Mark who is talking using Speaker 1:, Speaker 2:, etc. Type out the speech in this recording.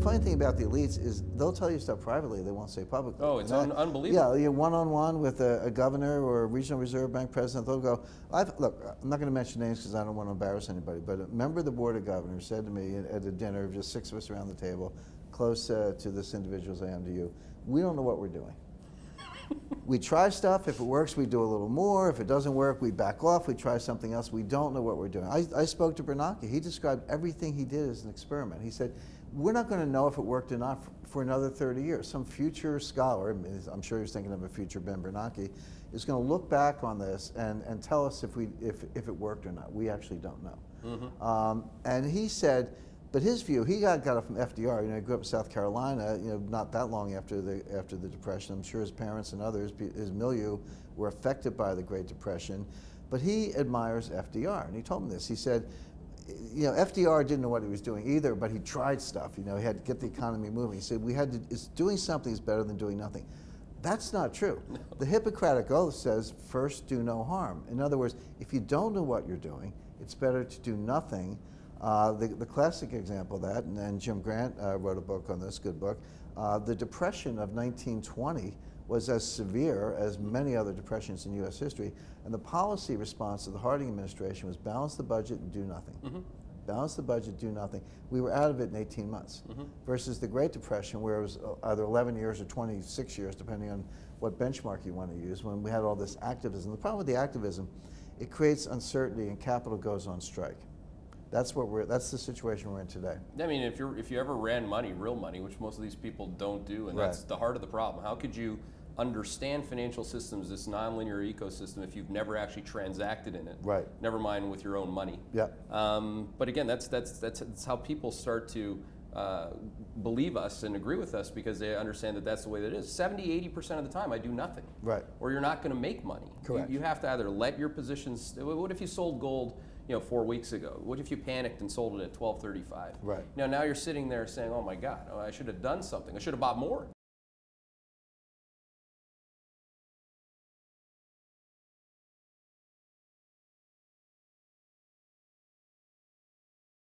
Speaker 1: funny thing about the elites is they'll tell you stuff privately they won't say publicly.
Speaker 2: Oh, it's unbelievable.
Speaker 1: Yeah, you're one-on-one with a governor or a regional reserve bank president. They'll go, look, I'm not going to mention names because I don't want to embarrass anybody, but a member of the board of governors said to me at a dinner, just 6 of us around the table, close to this individual as I am to you, we don't know what we're doing. We try stuff. If it works, we do a little more. If it doesn't work, we back off. We try something else. We don't know what we're doing. I spoke to Bernanke. He described everything he did as an experiment. He said, we're not going to know if it worked or not for another 30 years. Some future scholar, I'm sure he was thinking of a future Ben Bernanke, is going to look back on this and tell us if it worked or not. We actually don't know. Mm-hmm. And he said, but his view, he got it from FDR. You know, he grew up in South Carolina. You know, not that long after the Depression. I'm sure his parents and others, his milieu, were affected by the Great Depression. But he admires FDR, and he told me this. He said, you know, FDR didn't know what he was doing either, but he tried stuff. You know, he had to get the economy moving. He said, doing something is better than doing nothing. That's not true. No. The Hippocratic Oath says, first do no harm. In other words, if you don't know what you're doing, it's better to do nothing. The classic example of that, and Jim Grant wrote a book on this, good book, the Depression of 1920 was as severe as many other depressions in U.S. history, and the policy response of the Harding administration was balance the budget and do nothing. Mm-hmm. Balance the budget, do nothing. We were out of it in 18 months, mm-hmm. versus the Great Depression, where it was either 11 years or 26 years, depending on what benchmark you want to use, when we had all this activism. The problem with the activism, it creates uncertainty and capital goes on strike. That's the situation we're in today.
Speaker 2: I mean, if you ever ran money, real money, which most of these people don't do, and that's the heart of the problem. How could you understand financial systems, this nonlinear ecosystem, if you've never actually transacted in it?
Speaker 1: Right.
Speaker 2: Never mind with your own money.
Speaker 1: Yeah.
Speaker 2: But again, that's how people start to believe us and agree with us, because they understand that that's the way that it is. 70-80% of the time, I do nothing. Right. Or you're not going to make money.
Speaker 1: Correct.
Speaker 2: You have to either let your positions. What if you sold gold, 4 weeks ago? What if you panicked and sold it at $12.35?
Speaker 1: Right.
Speaker 2: Now you're sitting there saying, "Oh my God, I should have done something. I should have bought more."